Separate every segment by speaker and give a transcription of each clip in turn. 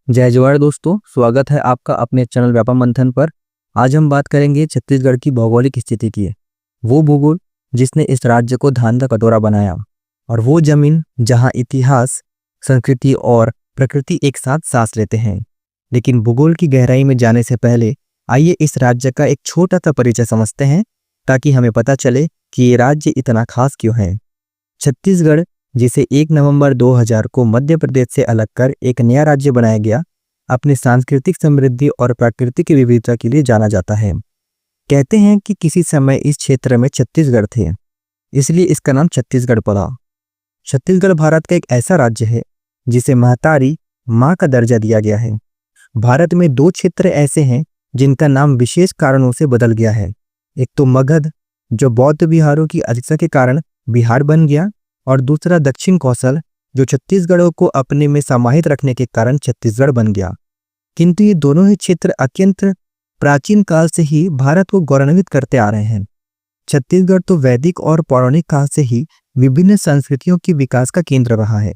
Speaker 1: जय जवाहर दोस्तों, स्वागत है आपका अपने चैनल व्यापम मंथन पर। आज हम बात करेंगे छत्तीसगढ़ की भौगोलिक स्थिति की। वो भूगोल जिसने इस राज्य को धान का कटोरा बनाया, और वो जमीन जहां इतिहास, संस्कृति और प्रकृति एक साथ सांस लेते हैं। लेकिन भूगोल की गहराई में जाने से पहले आइए इस राज्य का एक छोटा सा परिचय समझते हैं, ताकि हमें पता चले कि ये राज्य इतना खास क्यों है। छत्तीसगढ़, जिसे 1 नवंबर 2000 को मध्य प्रदेश से अलग कर एक नया राज्य बनाया गया, अपनी सांस्कृतिक समृद्धि और प्राकृतिक विविधता के लिए जाना जाता है। कहते हैं कि किसी समय इस क्षेत्र में छत्तीसगढ़ थे, इसलिए इसका नाम छत्तीसगढ़ पड़ा। छत्तीसगढ़ भारत का एक ऐसा राज्य है जिसे महतारी माँ का दर्जा दिया गया है। भारत में 2 क्षेत्र ऐसे हैं जिनका नाम विशेष कारणों से बदल गया है। एक तो मगध, जो बौद्ध विहारों की अधिकता के कारण बिहार बन गया, और दूसरा दक्षिण कौशल, जो छत्तीसगढ़ को अपने में समाहित रखने के कारण छत्तीसगढ़ बन गया। किंतु ये दोनों ही क्षेत्र अत्यंत प्राचीन काल से ही भारत को गौरवान्वित करते आ रहे हैं। छत्तीसगढ़ तो वैदिक और पौराणिक काल से ही विभिन्न संस्कृतियों के विकास का केंद्र रहा है।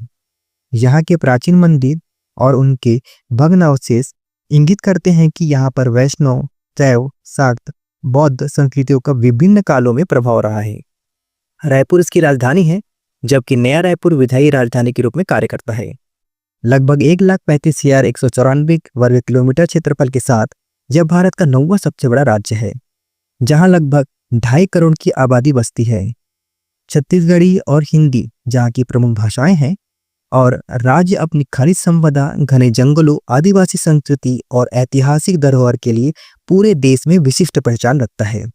Speaker 1: यहाँ के प्राचीन मंदिर और उनके भग्नावशेष इंगित करते हैं कि यहाँ पर वैष्णव, शैव, शाक्त, बौद्ध संस्कृतियों का विभिन्न कालों में प्रभाव रहा है। रायपुर इसकी राजधानी है, जबकि नया रायपुर विधायी राजधानी के रूप में कार्य करता है। लगभग 1,35,194 वर्ग किलोमीटर क्षेत्रफल के साथ यह भारत का 9वां सबसे बड़ा राज्य है, जहां लगभग 2.5 करोड़ की आबादी बसती है। छत्तीसगढ़ी और हिंदी जहां की प्रमुख भाषाएं हैं, और राज्य अपनी खनिज संपदा, घने जंगलों, आदिवासी संस्कृति और ऐतिहासिक धरोहर के लिए पूरे देश में विशिष्ट पहचान रखता है।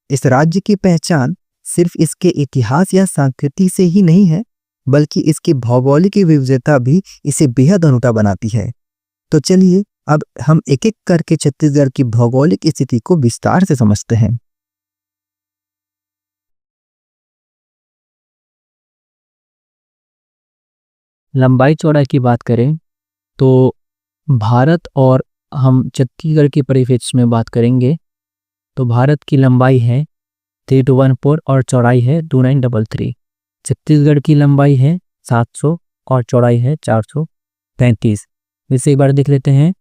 Speaker 1: इस राज्य की पहचान सिर्फ इसके इतिहास या संस्कृति से ही नहीं है, बल्कि इसकी भौगोलिक विविधता भी इसे बेहद अनूठा बनाती है। तो चलिए अब हम एक एक करके छत्तीसगढ़ की भौगोलिक स्थिति को विस्तार से समझते हैं। लंबाई चौड़ाई की बात करें तो भारत, और हम छत्तीसगढ़ के परिप्रेक्ष्य में बात करेंगे तो भारत की लंबाई है 3214 और चौड़ाई है 2933। छत्तीसगढ़ की लंबाई है 700 और चौड़ाई है 435। इसे एक बार देख लेते हैं।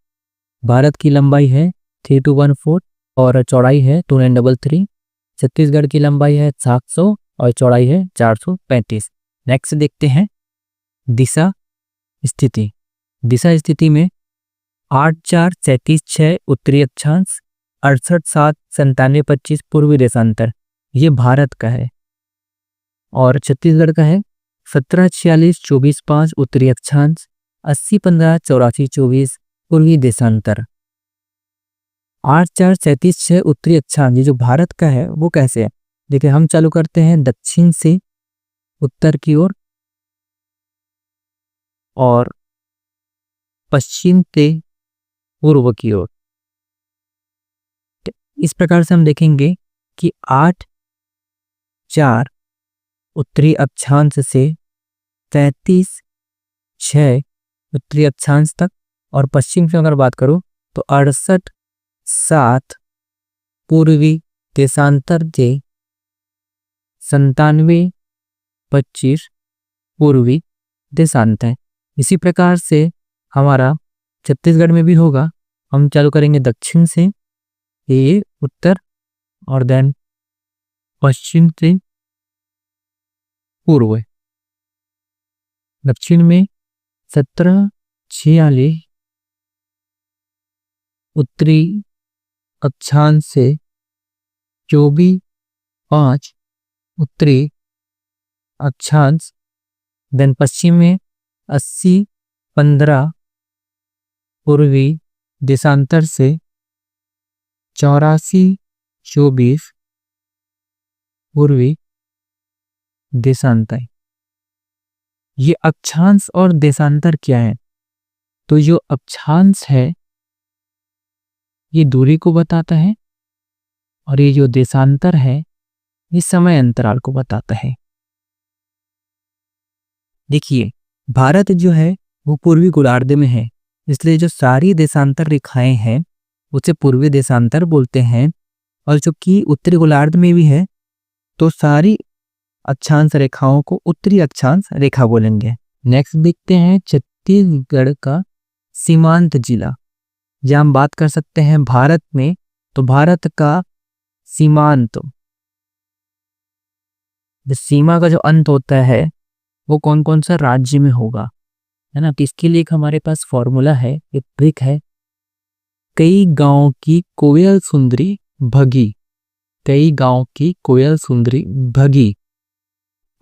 Speaker 1: भारत की लंबाई है 3214 और चौड़ाई है 2933। छत्तीसगढ़ की लंबाई है 700 और चौड़ाई है 435। नेक्स्ट देखते हैं दिशा स्थिति। दिशा स्थिति में 8,4,37,6 उत्तरी अक्षांश, 68,7,97,25 पूर्वी देशांतर, ये भारत का है। और छत्तीसगढ़ का है 17,46,24,5 उत्तरी अक्षांश, 80,15,84,24 पूर्वी देशांतर। 8,4,37,6 उत्तरी अक्षांश, ये जो भारत का है वो कैसे है, देखिए हम चालू करते हैं दक्षिण से उत्तर की ओर और पश्चिम से पूर्व की ओर। इस प्रकार से हम देखेंगे कि 8,4 उत्तरी अक्षांश से 33,6 उत्तरी अक्षांश तक, और पश्चिम से अगर बात करूं तो 68,7 पूर्वी देशांतर से 97,25 पूर्वी देशांतर। इसी प्रकार से हमारा छत्तीसगढ़ में भी होगा। हम चालू करेंगे दक्षिण से, ये उत्तर, और देन पश्चिम से पूर्व। दक्षिण में 17,46 उत्तरी अक्षांश से 24,5 उत्तरी अक्षांश, देन पश्चिम में 80,15 पूर्वी देशांतर से 84,24 पूर्वी देशांतर। ये अक्षांश और देशांतर क्या है, तो जो अक्षांश है ये दूरी को बताता है, और ये जो देशांतर है ये समय अंतराल को बताता है। देखिए भारत जो है वो पूर्वी गोलार्ध में है, इसलिए जो सारी देशांतर रेखाएं हैं उसे पूर्वी देशांतर बोलते हैं, और जो कि उत्तरी गोलार्ध में भी है तो सारी अक्षांश रेखाओं को उत्तरी अक्षांश रेखा बोलेंगे। नेक्स्ट देखते हैं छत्तीसगढ़ का सीमांत जिला। जब हम बात कर सकते हैं भारत में, तो भारत का सीमांत, सीमा का जो अंत होता है वो कौन कौन सा राज्य में होगा, है ना। तो इसके लिए एक हमारे पास फॉर्मूला है, एक ट्रिक है। कई गांव की कोयल सुंदरी भगी, कई गांव की कोयल सुंदरी भगी।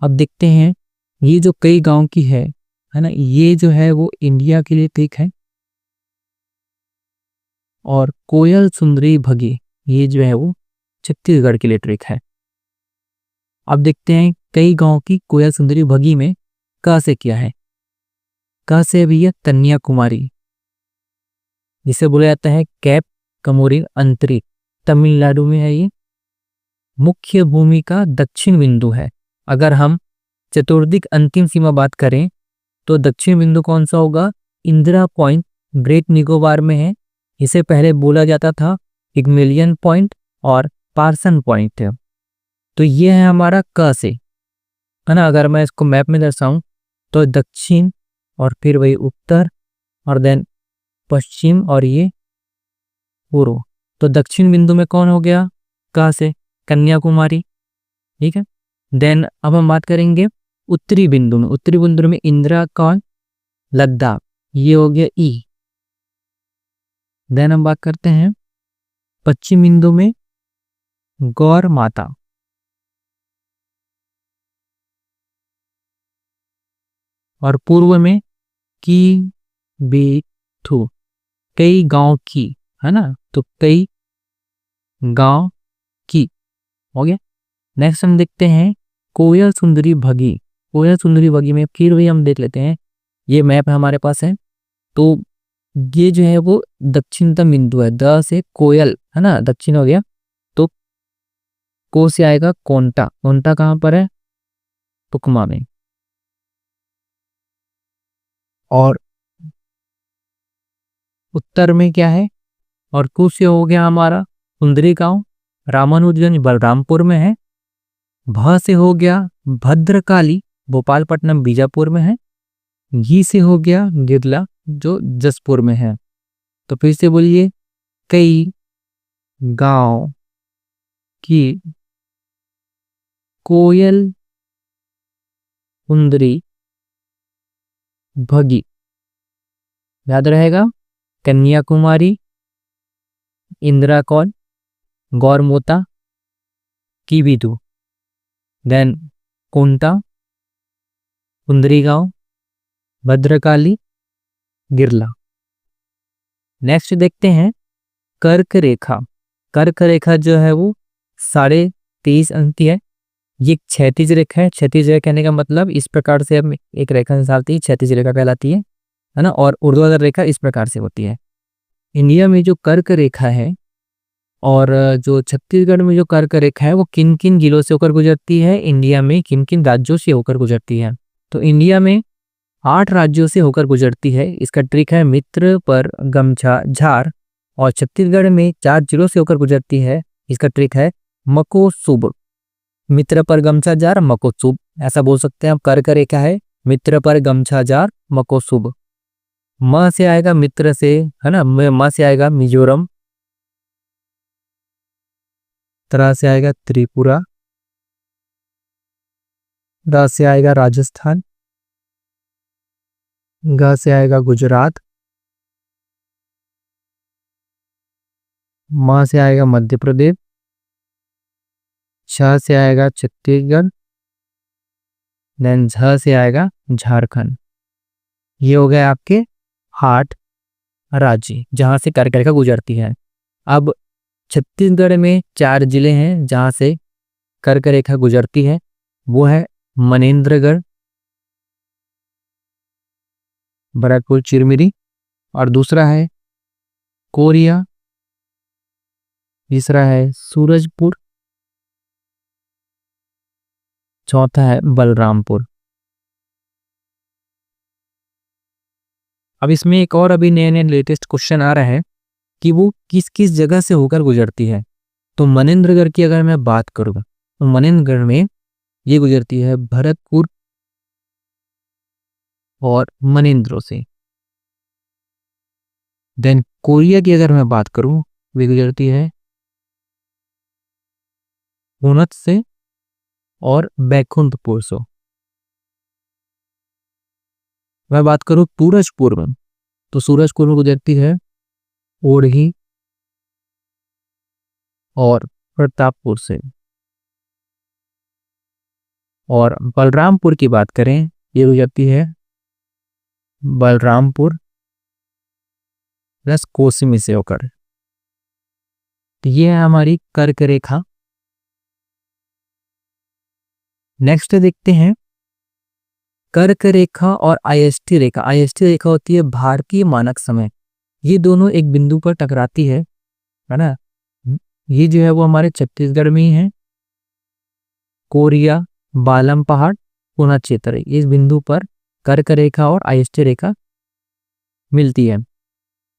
Speaker 1: अब देखते हैं ये जो कई गांव की है ना, ये जो है वो इंडिया के लिए ट्रिक है, और कोयल सुंदरी भगी ये जो है वो छत्तीसगढ़ के लिए ट्रिक है। अब देखते हैं कई गांव की कोयल सुंदरी भगी में क से क्या है। क से भी है कन्याकुमारी, जिसे बोला जाता है कैप कमोरिन अंतरिक्ष, तमिलनाडु में है ये। मुख्य भूमि का दक्षिण बिंदु है। अगर हम चतुर्दिक अंतिम सीमा बात करें तो दक्षिण बिंदु कौन सा होगा, इंदिरा पॉइंट ग्रेट निकोबार में है। इसे पहले बोला जाता था पिग्मेलियन पॉइंट और पार्सन पॉइंट है। तो ये है हमारा क से, है ना। अगर मैं इसको मैप में दर्शाऊं तो दक्षिण और फिर वही उत्तर और देन पश्चिम और ये पूर्व। तो दक्षिण बिंदु में कौन हो गया, क से कन्याकुमारी, ठीक है। देन अब हम बात करेंगे उत्तरी बिंदु में। उत्तरी बिंदु में इंदिरा कौन, लद्दाख, ये हो गया ई। देन हम बात करते हैं पश्चिम बिंदु में गौर माता, और पूर्व में की बी थू, कई गांव की, है ना। तो कई गांव की हो गया। नेक्स्ट हम देखते हैं कोयल सुंदरी भगी। कोयल सुंदरी भगी में फिर भी हम देख लेते हैं, ये मैप हमारे पास है। तो ये जो है वो दक्षिणतम बिंदु है, द से कोयल, है ना, दक्षिण हो गया। तो को से आएगा कोंटा, कोंटा कहाँ पर है, तुकमा में। और उत्तर में क्या है, और कु से हो गया हमारा सुंदरी गांव, रामानुजगंज बलरामपुर में है। भ से हो गया भद्रकाली, भोपालपट्टनम बीजापुर में है। घी से हो गया गिरला, जो जसपुर में है। तो फिर से बोलिए, कई गांव की कोयल सुंदरी भगी, याद रहेगा, कन्याकुमारी, इंदिरा कौल, गौरमोता, कीबीदू, देन कोंटा, सुंदरी गांव, भद्रकाली, गिरला। नेक्स्ट देखते हैं कर्क रेखा। कर्क रेखा जो है वो 23.5 अंक की है। ये क्षैतिज रेखा है। क्षैतिज रेखा कहने का मतलब इस प्रकार से हम एक रेखा निकालती है, क्षैतिज रेखा कहलाती है ना। और ऊर्ध्वाधर रेखा इस प्रकार से होती है। इंडिया में जो कर्क रेखा है और जो छत्तीसगढ़ में जो कर्क रेखा है वो किन किन जिलों से होकर गुजरती है, इंडिया में किन किन राज्यों से होकर गुजरती है। तो इंडिया में 8 राज्यों से होकर गुजरती है। इसका ट्रिक है मित्र पर गमछा झार। और छत्तीसगढ़ में 4 जिलों से होकर गुजरती है। इसका ट्रिक है मकोसुब। मित्र पर गमछा जार मकोसुब, ऐसा बोल सकते हैं आप। कर्क रेखा है, मित्र पर गमछा जार मकोसुब। म से आएगा मित्र से, है ना, म से आएगा मिजोरम। त्रा से आएगा त्रिपुरा। रा से आएगा राजस्थान। ग से आएगा गुजरात। म से आएगा मध्य प्रदेश। छ से आएगा छत्तीसगढ़। देन झ से आएगा झारखंड। ये हो गए आपके 8 राज्य जहां से कर्क रेखा गुजरती है। अब छत्तीसगढ़ में 4 जिले हैं जहां से कर्क रेखा गुजरती है। वो है मनेन्द्रगढ़, भरतपुर, चिरमिरी, और दूसरा है कोरिया, तीसरा है सूरजपुर, चौथा है बलरामपुर। अब इसमें एक और अभी नए नए लेटेस्ट क्वेश्चन आ रहा है कि वो किस किस जगह से होकर गुजरती है। तो मनेन्द्रगढ़ की अगर मैं बात करूँ तो मनेन्द्रगढ़ में ये गुजरती है भरतपुर और मनेन्द्रो से। देन कोरिया की अगर मैं बात करूं, वे गुजरती है पुनत से और बैकुंठपुर से। मैं बात करूं सूरजपुर में, तो सूरजपुर में गुजरती है ओढ़ी और प्रतापपुर से। और बलरामपुर की बात करें, ये गुजरती है बलरामपुर प्लस कोसमी से होकर। तो ये है हमारी कर्क रेखा। नेक्स्ट देखते हैं कर्क रेखा और आईएसटी रेखा। आईएसटी रेखा होती है भारतीय मानक समय। ये दोनों एक बिंदु पर टकराती है ना। ये जो है वो हमारे छत्तीसगढ़ में ही है, कोरिया बालम पहाड़ पुना क्षेत्र, इस बिंदु पर कर्क रेखा और आईएसटी रेखा मिलती है।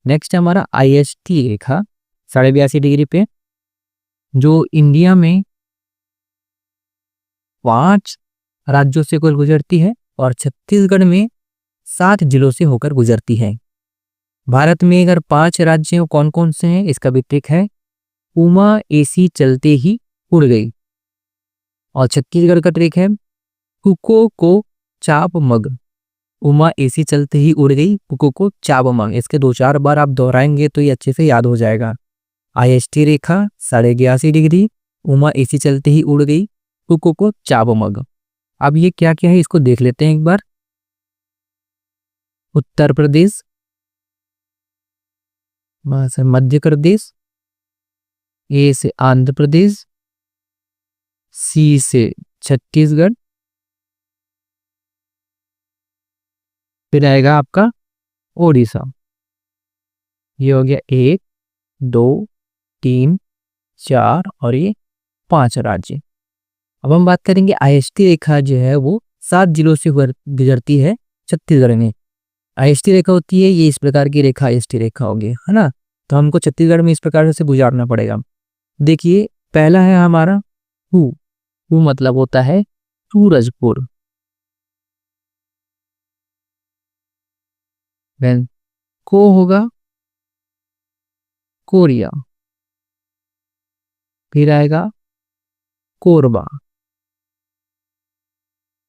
Speaker 1: नेक्स्ट हमारा आईएसटी रेखा 82.5 डिग्री पे, जो इंडिया में 5 राज्यों से होकर गुजरती है और छत्तीसगढ़ में 7 जिलों से होकर गुजरती है। भारत में अगर 5 राज्य कौन कौन से हैं, इसका भी ट्रिक है, उमा एसी चलते ही उड़ गई। और छत्तीसगढ़ का ट्रिक है कुको को चाप मग। उमा एसी चलते ही उड़ गई, कुको को चाप मग। इसके 2-4 बार आप दोहराएंगे तो ये अच्छे से याद हो जाएगा। आईएसटी रेखा 82.5 डिग्री, उमा एसी चलते ही उड़ गई, कुको को चाप मग। अब ये क्या क्या है इसको देख लेते हैं एक बार। उत्तर प्रदेश, मध्य प्रदेश, ए से आंध्र प्रदेश, सी से छत्तीसगढ़, फिर आएगा आपका ओडिशा। ये हो गया 1 2 3 4 और ये 5 राज्य। अब हम बात करेंगे आईएसटी रेखा जो है वो 7 जिलों से गुजरती है छत्तीसगढ़ में। आईएसटी रेखा होती है ये इस प्रकार की रेखा आईएसटी रेखा होगी, है ना। तो हमको छत्तीसगढ़ में इस प्रकार से गुजारना पड़ेगा। देखिए पहला है हमारा हु मतलब होता है सूरजपुर। देन को होगा कोरिया, फिर आएगा कोरबा,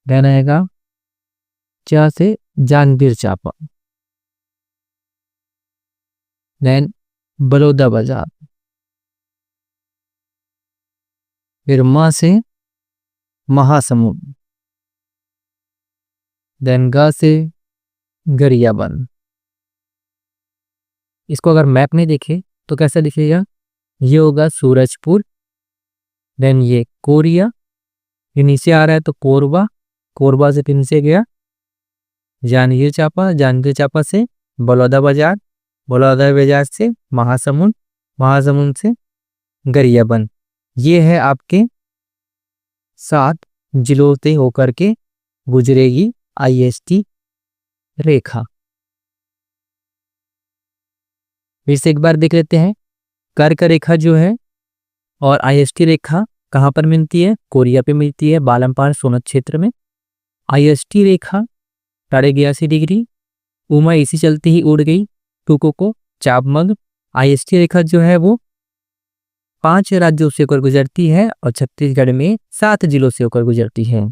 Speaker 1: देन आएगा चा से जांजगीर चांपा, देन बलौदाबाजार, फिर मा से महासमुंद, देन गा से गरियाबंद। इसको अगर मैप में देखे तो कैसा दिखेगा, ये होगा सूरजपुर, देन ये कोरिया, ये नीचे आ रहा है तो कोरबा, कोरबा से फिर नीचे गया जांजगीर चांपा, जांजगीर चांपा से बलौदाबाजार, बलौदाबाजार से महासमुंद, महासमुंद से गरियाबंद। ये है आपके 7 जिलों से होकर के गुजरेगी आईएसटी रेखा। फिर से एक बार देख लेते हैं कर्क रेखा जो है और आईएसटी रेखा कहाँ पर मिलती है, कोरिया पे मिलती है, बालम पहाड़ सोनत क्षेत्र में। आईएसटी रेखा 82.5 डिग्री, उमा इसी चलते ही उड़ गई, कुको को चापमग। आईएसटी रेखा जो है वो 5 राज्यों से होकर गुजरती है और छत्तीसगढ़ में 7 जिलों से होकर गुजरती है।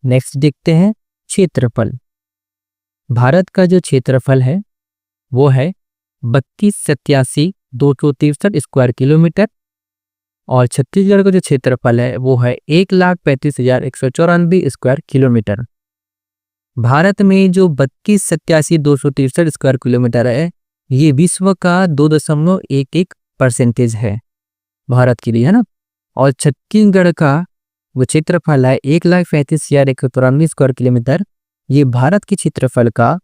Speaker 1: नेक्स्ट देखते हैं क्षेत्रफल। भारत का जो क्षेत्रफल है वो है 32,87,263 स्क्वायर किलोमीटर और छत्तीसगढ़ का जो क्षेत्रफल है वो है 1,35,194 स्क्वायर किलोमीटर। भारत में जो 32,87,263 स्क्वायर किलोमीटर है ये विश्व का 2.11% है भारत के लिए, है ना। और छत्तीसगढ़ का वो क्षेत्रफल है 1,35,194 स्क्वायर किलोमीटर, ये भारत के क्षेत्रफल का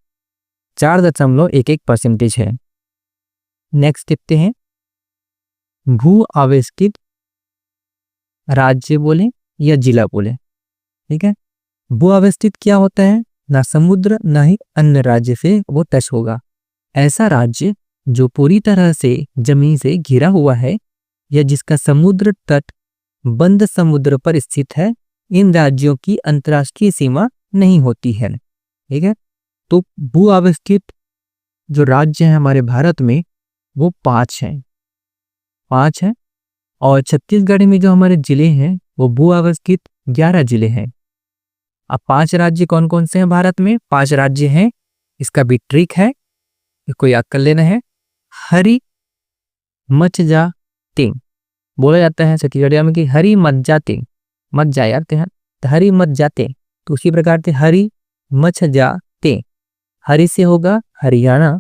Speaker 1: 4.11% है। नेक्स्ट देखते हैं भू अवस्थित राज्य बोले या जिला बोले, ठीक है। भू अवस्थित क्या होता है, ना समुद्र ना ही अन्य राज्य से वो टच होगा। ऐसा राज्य जो पूरी तरह से जमीन से घिरा हुआ है या जिसका समुद्र तट बंद समुद्र पर स्थित है, इन राज्यों की अंतर्राष्ट्रीय सीमा नहीं होती है, ठीक है। तो भू अवस्थित जो राज्य हैं हमारे भारत में वो 5 हैं, 5 हैं। और छत्तीसगढ़ में जो हमारे जिले हैं वो भू अवस्थित 11 जिले हैं। अब 5 राज्य कौन कौन से हैं भारत में? 5 राज्य हैं। इसका भी ट्रिक है, इसको याद कर लेना है। हरी मज्जा तिंग बोला जाता है छत्तीसगढ़िया में कि हरी मज्जा तिंग, मत जा यार ते हैं, तो हरी मत जाते। तो उसी प्रकार से हरी मच जाते, हरी से होगा हरियाणा,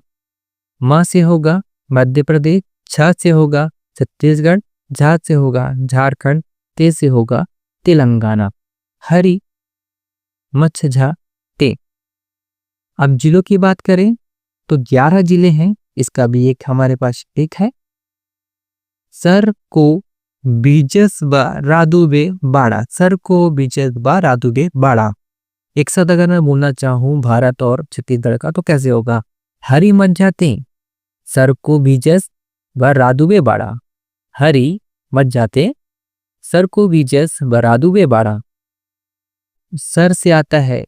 Speaker 1: म से होगा मध्य प्रदेश, छ से होगा छत्तीसगढ़, झा से होगा झारखंड, ते से होगा तेलंगाना। हरी मच झा ते। अब जिलों की बात करें तो 11 जिले हैं। इसका भी एक हमारे पास एक है, सर को बीजस ब रादुबे बाड़ा, सर को बीजस ब रादुबे बाड़ा। एक साथ अगर मैं बोलना चाहूँ भारत और छत्तीसगढ़ का तो कैसे होगा? हरी मत जाते, सर को बीजस व रादुबे बाड़ा। हरी मत जाते, सर को बीजस व रादुबे बाड़ा। सर से आता है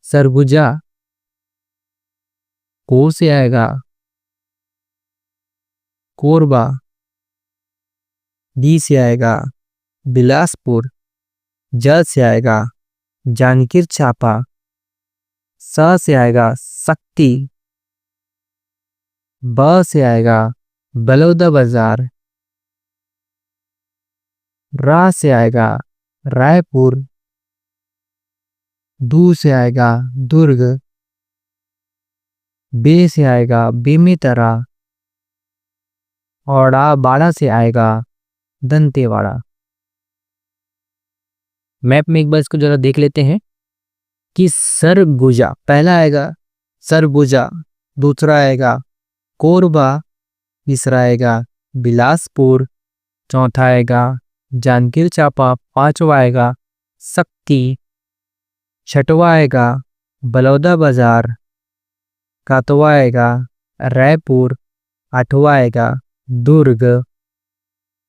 Speaker 1: सरगुजा, को से आएगा कोरबा, डी से आएगा बिलासपुर, ज से आएगा जांजगीर चांपा, स से आएगा शक्ति, ब से आएगा बलौदाबाजार, रा से आएगा रायपुर, दू से आएगा दुर्ग, बे से आएगा बेमेतरा और बाड़ा से आएगा दंतेवाड़ा। मैप में एक बार इसको जरा देख लेते हैं कि सरगुजा पहला आएगा, सरगुजा दूसरा आएगा कोरबा, तीसरा आएगा बिलासपुर, चौथा आएगा जांजगीर चांपा, पांचवा आएगा शक्ति, छठवा आएगा बलौदाबाजार, सातवां आएगा रायपुर, आठवां आएगा दुर्ग,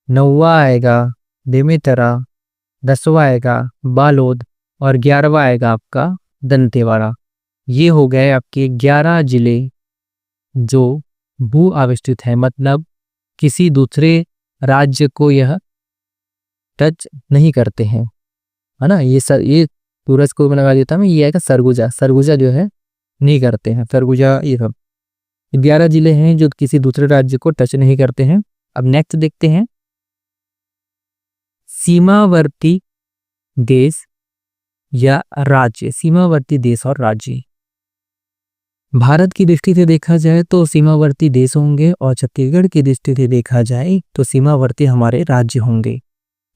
Speaker 1: नौवां आएगा बेमेतरा, 10वां आएगा बालोद और 11वां आएगा आपका दंतेवाड़ा। ये हो गए आपके 11 जिले जो भू आविष्टित है, मतलब किसी दूसरे राज्य को यह टच नहीं करते हैं, है ना। ये पूरा को लगा देता हूँ। ये है सरगुजा, सरगुजा जो है नहीं करते हैं, सरगुजा। ये सब 11 जिले हैं जो किसी दूसरे राज्य को टच नहीं करते हैं। अब नेक्स्ट देखते हैं सीमावर्ती देश या राज्य। सीमावर्ती देश और राज्य भारत की दृष्टि से देखा जाए तो सीमावर्ती देश होंगे और छत्तीसगढ़ की दृष्टि से देखा जाए तो सीमावर्ती हमारे राज्य होंगे।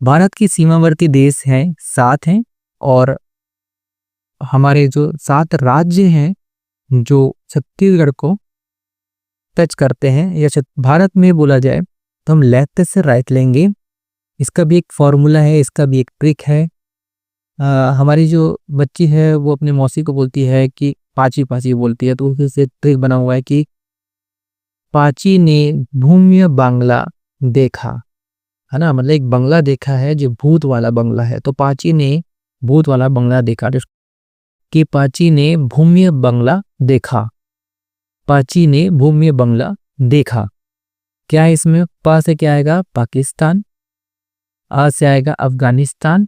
Speaker 1: भारत की सीमावर्ती देश हैं 7 हैं और हमारे जो 7 राज्य हैं जो छत्तीसगढ़ को टच करते हैं या भारत में बोला जाए तो हम लेफ्ट से राइट लेंगे। इसका भी एक फॉर्मूला है, इसका भी एक ट्रिक है। हमारी जो बच्ची है वो अपने मौसी को बोलती है कि पाची पाची बोलती है, तो उससे ट्रिक बना हुआ है कि पाची ने भूम्य बांग्ला देखा, है ना। मतलब एक बंगला देखा है जो भूत वाला बंगला है, तो पाची ने भूत वाला बंगला देखा कि पाची ने भूम्य बंगला देखा, पाची ने भूम्य बंगला देखा। क्या है इसमें? पा से क्या आएगा? पाकिस्तान, आ से आएगा अफगानिस्तान,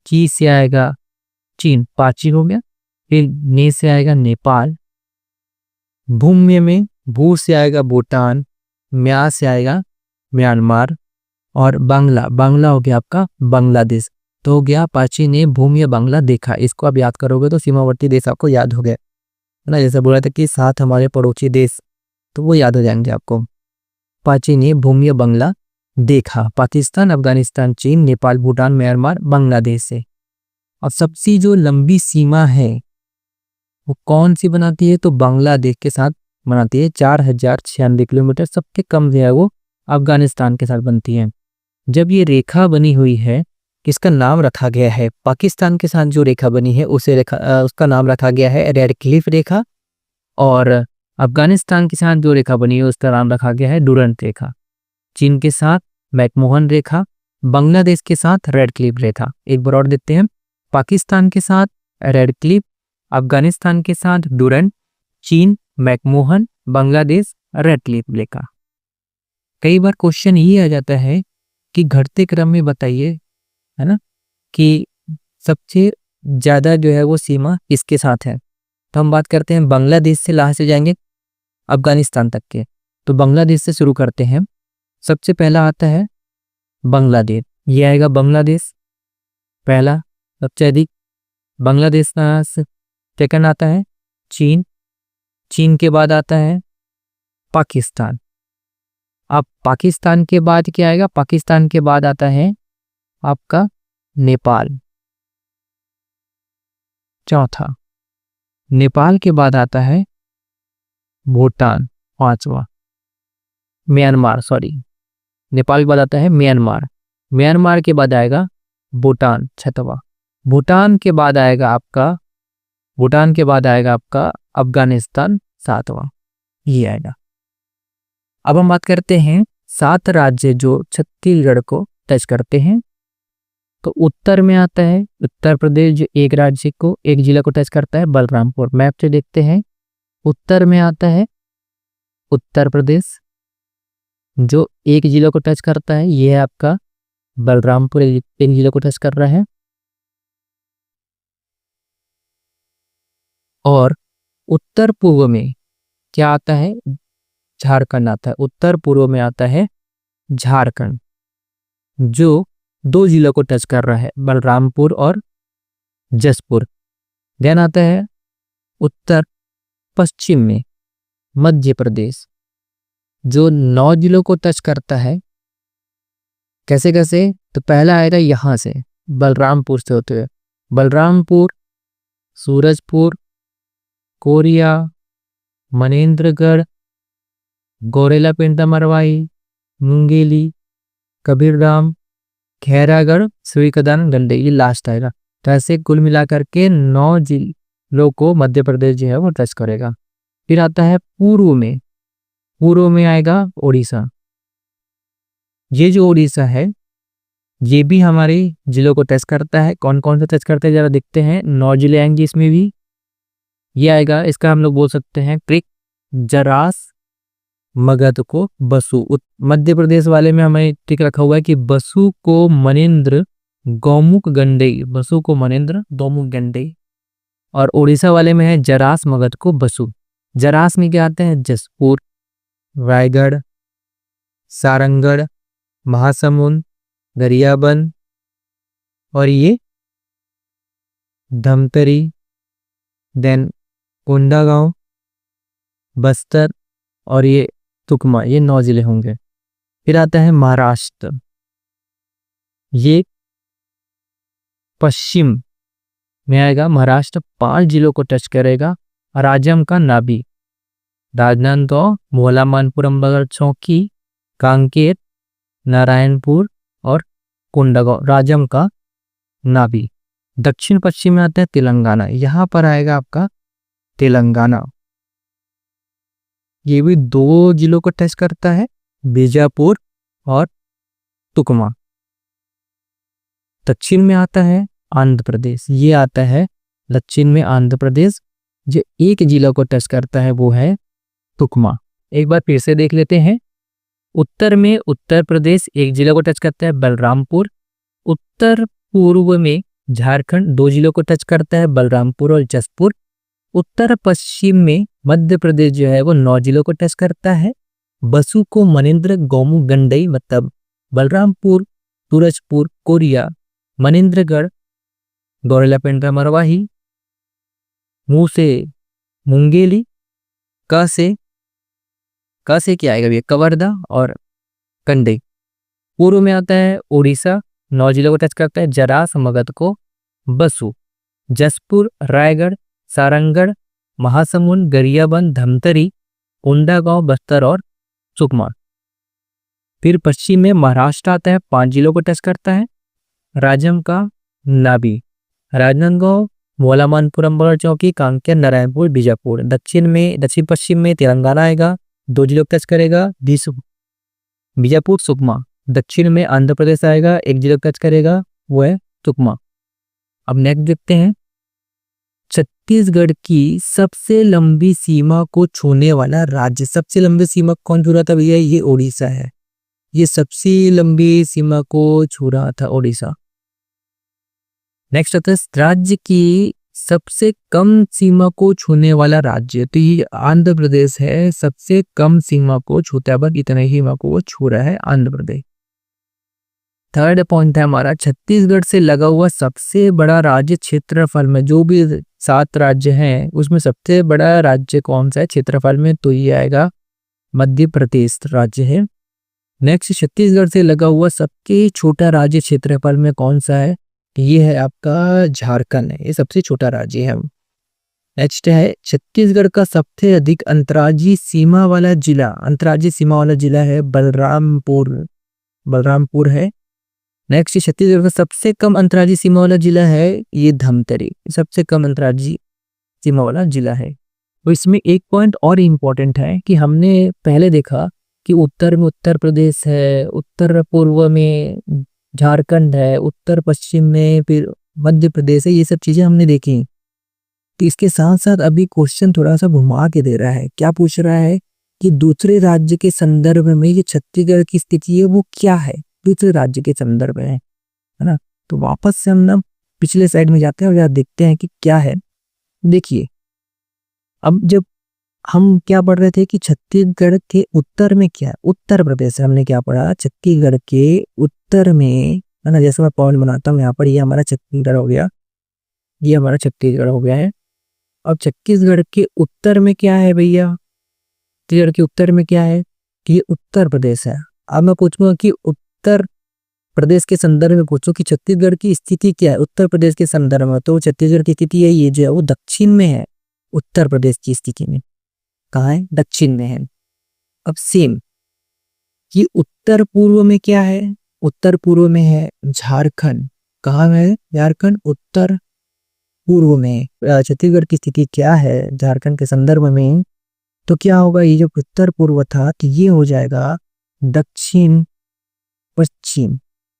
Speaker 1: ची से आएगा चीन, पाची हो गया। फिर ने से आएगा नेपाल, भूम्य में भू से आएगा भूटान, म्या से आएगा म्यांमार और बांग्ला, बांग्ला हो गया आपका बांग्लादेश। तो हो गया पाची ने भूम्य बांग्ला देखा। इसको आप याद करोगे तो सीमावर्ती देश आपको याद हो गया, है ना। जैसे बोला था कि 7 हमारे पड़ोसी देश, तो वो याद हो जाएंगे आपको। पाची ने भूम्य बांग्ला देखा, पाकिस्तान, अफगानिस्तान, चीन, नेपाल, भूटान, म्यांमार, बांग्लादेश से। और सबसे जो लंबी सीमा है वो कौन सी बनाती है? तो बांग्लादेश के साथ बनाती है, 4096 किलोमीटर। सबसे कम जो है वो अफगानिस्तान के साथ बनती है। जब ये रेखा बनी हुई है, किसका नाम रखा गया है? पाकिस्तान के साथ जो रेखा बनी है उसका नाम रखा गया है रेड क्लिफ रेखा, और अफगानिस्तान के साथ जो रेखा बनी है उसका नाम रखा गया है डुरंट रेखा। चीन के साथ मैकमोहन रेखा, बांग्लादेश के साथ रेड क्लिफ रेखा। एक बार और देखते हैं, पाकिस्तान के साथ रेड क्लिफ, अफगानिस्तान के साथ डुरंट, चीन मैकमोहन, बांग्लादेश, रेड लेक। कई बार क्वेश्चन ये आ जाता है कि घटते क्रम में बताइए, है ना, कि सबसे ज्यादा जो है वो सीमा किसके साथ है। तो हम बात करते हैं बांग्लादेश से, लास्ट से जाएंगे अफगानिस्तान तक के। तो बांग्लादेश से शुरू करते हैं। सबसे पहला आता है बांग्लादेश, ये आएगा बांग्लादेश पहला सबसे अधिक। बांग्लादेश का सेकंड आता है चीन, चीन के बाद आता है पाकिस्तान। अब पाकिस्तान के बाद क्या आएगा, पाकिस्तान के बाद आता है आपका नेपाल चौथा, नेपाल के बाद आता है भूटान पांचवा, म्यांमार, सॉरी नेपाल के बाद आता है म्यांमार, म्यांमार के बाद आएगा भूटान छठवा, भूटान के बाद आएगा आपका अफगानिस्तान सातवां, ये आएगा। अब हम बात करते हैं 7 राज्य जो छत्तीसगढ़ को टच करते हैं। तो उत्तर में आता है उत्तर प्रदेश, जो एक राज्य को, एक जिला को टच करता है, बलरामपुर। मैप से देखते हैं, उत्तर में आता है उत्तर प्रदेश, जो एक जिला को टच करता है, ये है आपका बलरामपुर, एक जिला को टच कर रहा है। और उत्तर पूर्व में क्या आता है, झारखंड आता है। उत्तर पूर्व में आता है झारखंड, जो 2 जिलों को टच कर रहा है, बलरामपुर और जसपुर। देन आता है उत्तर पश्चिम में मध्य प्रदेश, जो 9 जिलों को टच करता है। कैसे कैसे, तो पहला आएगा यहां से, बलरामपुर से होते हुए बलरामपुर, सूरजपुर, कोरिया, मनेन्द्रगढ़, गौरेला पेंटा मरवाई, मुंगेली, कबीरधाम, खैरागढ़, श्रीकदान, गंडे, ये लास्ट आएगा। तो ऐसे कुल मिलाकर के 9 जिलों को मध्य प्रदेश जो है वो टच करेगा। फिर आता है पूर्व में, पूर्व में आएगा ओडिशा। ये जो ओडिशा है ये भी हमारे जिलों को टच करता है। कौन कौन सा टच करते हैं जरा देखते हैं। 9 जिले आएंगे इसमें भी। ये आएगा, इसका हम लोग बोल सकते हैं क्रिक, जरास, मगध को बसु। मध्य प्रदेश वाले में हमें टिक रखा हुआ है कि बसु को मनेन्द्र गौमुख गंडई, बसु को मनेन्द्र गौमुख गंडई। और उड़ीसा वाले में है जरास मगध को बसु। जरास में क्या आते हैं, जसपुर, रायगढ़, सारंगढ़, महासमुंद, गरियाबंद, और ये धमतरी, देन कोंडागांव, बस्तर, और ये सुकमा। ये 9 जिले होंगे। फिर आता है महाराष्ट्र, ये पश्चिम में आएगा। महाराष्ट्र 5 जिलों को टच करेगा। राजम का नाभी, राजनांदगांव, मोला, मानपुर, अंबागढ़, चौकी, कांकेर, नारायणपुर और कोंडागांव, राजम का नाभी। दक्षिण पश्चिम में आता है तेलंगाना, यहां पर आएगा आपका तेलंगाना। ये भी 2 जिलों को टच करता है, बीजापुर और तुकमा। दक्षिण में आता है आंध्र प्रदेश, ये आता है दक्षिण में आंध्र प्रदेश। जो एक जिला को टच करता है वो है तुकमा। एक बार फिर से देख लेते हैं। उत्तर में उत्तर प्रदेश एक जिला को टच करता है, बलरामपुर। उत्तर पूर्व में झारखंड 2 जिलों को टच करता है, बलरामपुर और जसपुर। उत्तर पश्चिम में मध्य प्रदेश जो है वो 9 जिलों को टच करता है, बसु को मनेन्द्र गौमुख गंडई, मतलब बलरामपुर, सूरजपुर, कोरिया, मनेन्द्रगढ़, गौरेला पेंड्रा मरवाही, मुंह से मुंगेली, क से क्या आएगा, ये कवर्धा और कंडई। पूर्व में आता है उड़ीसा, 9 जिलों को टच करता है, जरास मगध को बसु, जसपुर, रायगढ़, सारंगढ़, महासमुंद, गरियाबंद, धमतरी, कोंडागांव, बस्तर और सुकमा। फिर पश्चिम में महाराष्ट्र आता है, 5 जिलों को टच करता है, राजम का नाभी, राजनांदगांव, मोला, मानपुर, अंबागढ़, चौकी, कांकेर, नारायणपुर, बीजापुर। दक्षिण पश्चिम में तेलंगाना आएगा, 2 जिलों को टच करेगा, बीजापुर, सुकमा। दक्षिण में आंध्र प्रदेश आएगा, 1 जिला टच करेगा, वो है सुकमा। अब नेक्स्ट देखते हैं छत्तीसगढ़ की सबसे लंबी सीमा को छूने वाला राज्य, सबसे लंबी सीमा कौन छू रहा था भैया? ये ओडिशा है। ये सबसे लंबी सीमा को छू रहा था ओडिशा। नेक्स्ट आता है राज्य की सबसे कम सीमा को छूने वाला राज्य, तो ये आंध्र प्रदेश है। सबसे कम सीमा को छूता है, बस इतना ही सीमा को वो छू रहा है आंध्र प्रदेश। थर्ड पॉइंट है हमारा, छत्तीसगढ़ से लगा हुआ सबसे बड़ा राज्य क्षेत्रफल में, जो भी 7 राज्य हैं उसमें सबसे बड़ा राज्य कौन सा है क्षेत्रफल में? तो ये आएगा मध्य प्रदेश राज्य है। नेक्स्ट, छत्तीसगढ़ से लगा हुआ सबसे छोटा राज्य क्षेत्रफल में कौन सा है? ये है आपका झारखंड है, ये सबसे छोटा राज्य है। नेक्स्ट है, छत्तीसगढ़ का सबसे अधिक अंतर्राज्यीय सीमा वाला जिला, अंतर्राज्यीय सीमा वाला जिला है बलरामपुर है। नेक्स्ट, छत्तीसगढ़ का सबसे कम अंतर्राज्यीय सीमा वाला जिला है ये धमतरी, सबसे कम अंतर्राज्यीय सीमा वाला जिला है। तो इसमें एक पॉइंट और इम्पोर्टेंट है कि हमने पहले देखा कि उत्तर में उत्तर प्रदेश है, उत्तर पूर्व में झारखंड है, उत्तर पश्चिम में फिर मध्य प्रदेश है, ये सब चीजें हमने देखी। तो इसके साथ साथ अभी क्वेश्चन थोड़ा सा घुमा के दे रहा है। क्या पूछ रहा है कि दूसरे राज्य के संदर्भ में ये छत्तीसगढ़ की स्थिति है वो क्या है, दूसरे राज्य के संदर्भ में, है ना। तो वापस से हम ना पिछले साइड में जाते हैं और यहाँ देखते हैं कि क्या है। देखिए, अब जब हम क्या पढ़ रहे थे कि छत्तीसगढ़ के उत्तर में क्या है, उत्तर प्रदेश है, हमने क्या पढ़ा? छत्तीसगढ़ के उत्तर में, है ना। जैसे मैं पॉइंट बनाता हूँ यहाँ पर, ये हमारा छत्तीसगढ़ हो गया, ये हमारा छत्तीसगढ़ हो गया है। अब छत्तीसगढ़ के उत्तर में क्या है भैया? छत्तीसगढ़ के उत्तर में क्या है कि ये उत्तर प्रदेश है। अब मैं पूछूंगा कि उत्तर प्रदेश के संदर्भ में पूछो कि छत्तीसगढ़ की स्थिति क्या है उत्तर प्रदेश के संदर्भ में, तो छत्तीसगढ़ की स्थिति है ये जो है वो दक्षिण में है। उत्तर प्रदेश की स्थिति में कहाँ है? दक्षिण में है। अब सेम कि उत्तर पूर्व में क्या है? उत्तर पूर्व में है झारखंड। कहाँ है झारखंड? उत्तर पूर्व में। छत्तीसगढ़ की स्थिति क्या है झारखंड के संदर्भ में? तो क्या होगा, ये जो उत्तर पूर्व था तो ये हो जाएगा दक्षिण पश्चिम।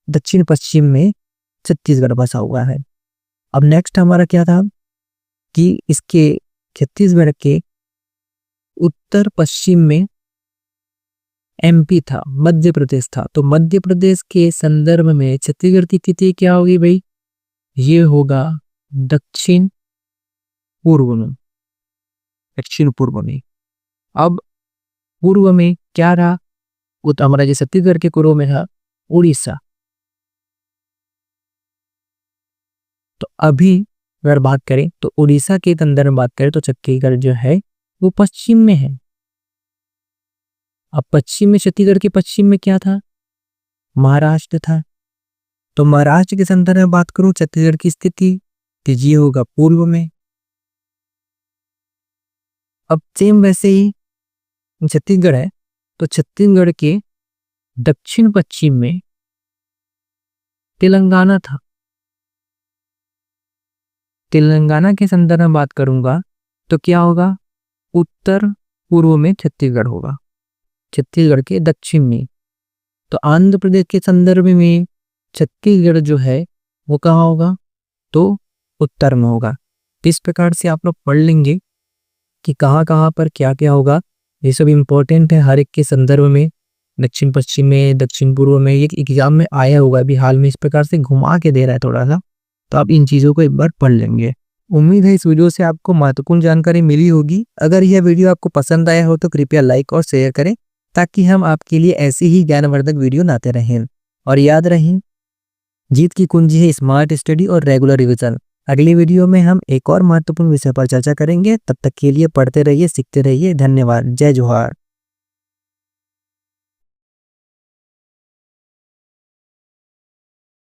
Speaker 1: दक्षिण पश्चिम में छत्तीसगढ़ बसा हुआ है। अब नेक्स्ट हमारा क्या था कि इसके छत्तीसगढ़ के उत्तर पश्चिम में एमपी था, मध्य प्रदेश था। तो मध्य प्रदेश के संदर्भ में छत्तीसगढ़ की स्थिति क्या होगी भाई? ये होगा दक्षिण पूर्व में, दक्षिण पूर्व में। अब पूर्व में क्या रहा? हमारा जो छत्तीसगढ़ के पूर्व में था उड़ीसा। तो अभी अगर बात करें तो उड़ीसा के संदर्भ में बात करें तो छत्तीसगढ़ जो है वो पश्चिम में है। अब पश्चिम में, छत्तीसगढ़ के पश्चिम में क्या था? महाराष्ट्र था। तो महाराष्ट्र के संदर्भ में बात करूं छत्तीसगढ़ की स्थिति तो ये होगा पूर्व में। अब सेम वैसे ही छत्तीसगढ़ है तो छत्तीसगढ़ के दक्षिण पश्चिम में तेलंगाना था। तेलंगाना के संदर्भ में बात करूंगा तो क्या होगा? उत्तर पूर्व में छत्तीसगढ़ होगा, छत्तीसगढ़ के दक्षिण में। तो आंध्र प्रदेश के संदर्भ में छत्तीसगढ़ जो है वो कहाँ होगा? तो उत्तर में होगा। इस प्रकार से आप लोग पढ़ लेंगे कि कहाँ कहाँ पर क्या क्या होगा। ये सब इम्पोर्टेंट है हर एक के संदर्भ में, दक्षिण पश्चिम में, दक्षिण पूर्व में। ये एग्जाम में आया होगा अभी हाल में, इस प्रकार से घुमा के दे रहा है थोड़ा सा, तो आप इन चीज़ों को एक बार पढ़ लेंगे। उम्मीद है इस वीडियो से आपको महत्वपूर्ण जानकारी मिली होगी। अगर यह वीडियो आपको पसंद आया हो तो कृपया लाइक और शेयर करें ताकि हम आपके लिए ऐसी ही ज्ञानवर्धक वीडियो लाते रहें। और याद रखें, जीत की कुंजी है स्मार्ट स्टडी और रेगुलर रिवीजन। अगली वीडियो में हम एक और महत्वपूर्ण विषय पर चर्चा करेंगे। तब तक के लिए पढ़ते रहिए, सीखते रहिए। धन्यवाद। जय जोहार।